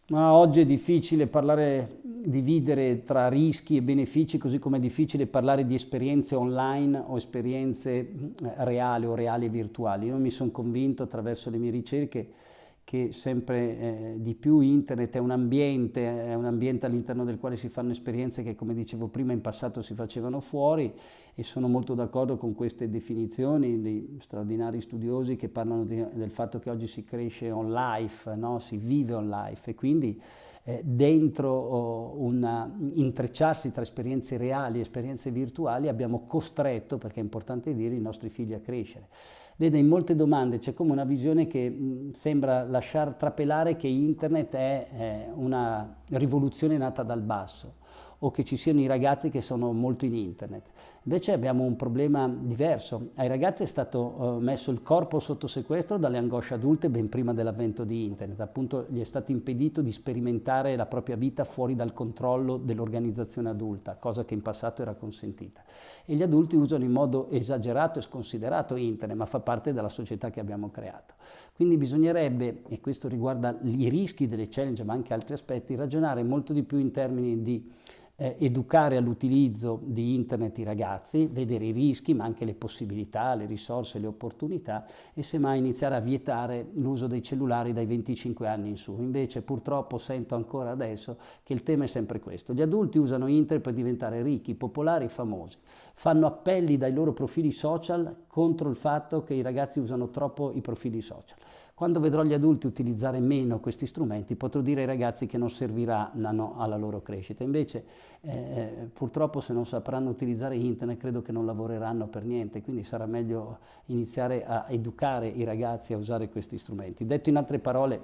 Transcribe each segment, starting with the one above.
Ma oggi è difficile parlare, dividere tra rischi e benefici, così come è difficile parlare di esperienze online o esperienze reali o reali e virtuali. Io mi sono convinto attraverso le mie ricerche che sempre di più internet è un ambiente all'interno del quale si fanno esperienze che, come dicevo prima, in passato si facevano fuori, e sono molto d'accordo con queste definizioni di straordinari studiosi che parlano del fatto che oggi si cresce on life, no? Si vive on life, e quindi dentro un intrecciarsi tra esperienze reali e esperienze virtuali abbiamo costretto, perché è importante dire, i nostri figli a crescere. Vede, in molte domande c'è come una visione che sembra lasciar trapelare che internet è una rivoluzione nata dal basso, o che ci siano i ragazzi che sono molto in internet. Invece abbiamo un problema diverso. Ai ragazzi è stato messo il corpo sotto sequestro dalle angosce adulte ben prima dell'avvento di internet. Appunto, gli è stato impedito di sperimentare la propria vita fuori dal controllo dell'organizzazione adulta, cosa che in passato era consentita. E gli adulti usano in modo esagerato e sconsiderato internet, ma fa parte della società che abbiamo creato. Quindi bisognerebbe, e questo riguarda i rischi delle challenge ma anche altri aspetti, ragionare molto di più in termini di educare all'utilizzo di internet i ragazzi, vedere i rischi ma anche le possibilità, le risorse, le opportunità, e semmai iniziare a vietare l'uso dei cellulari dai 25 anni in su. Invece purtroppo sento ancora adesso che il tema è sempre questo: gli adulti usano internet per diventare ricchi, popolari, famosi, fanno appelli dai loro profili social contro il fatto che i ragazzi usano troppo i profili social. Quando vedrò gli adulti utilizzare meno questi strumenti, potrò dire ai ragazzi che non serviranno alla loro crescita. Invece, purtroppo, se non sapranno utilizzare internet, credo che non lavoreranno per niente. Quindi sarà meglio iniziare a educare i ragazzi a usare questi strumenti. Detto in altre parole,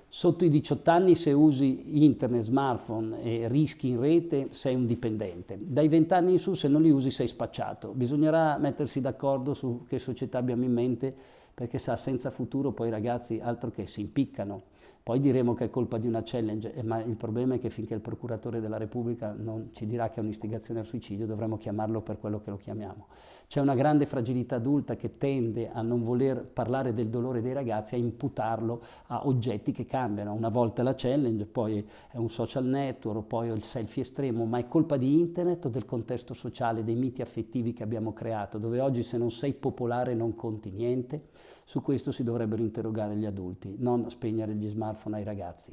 sotto i 18 anni, se usi internet, smartphone e rischi in rete, sei un dipendente. Dai 20 anni in su, se non li usi, sei spacciato. Bisognerà mettersi d'accordo su che società abbiamo in mente, perché sa, senza futuro poi i ragazzi altro che si impiccano. Poi diremo che è colpa di una challenge, ma il problema è che finché il procuratore della Repubblica non ci dirà che è un'istigazione al suicidio, dovremo chiamarlo per quello che lo chiamiamo. C'è una grande fragilità adulta che tende a non voler parlare del dolore dei ragazzi, a imputarlo a oggetti che cambiano. Una volta la challenge, poi è un social network, poi è il selfie estremo, ma è colpa di internet o del contesto sociale, dei miti affettivi che abbiamo creato, dove oggi se non sei popolare non conti niente? Su questo si dovrebbero interrogare gli adulti, non spegnere gli smartphone ai ragazzi.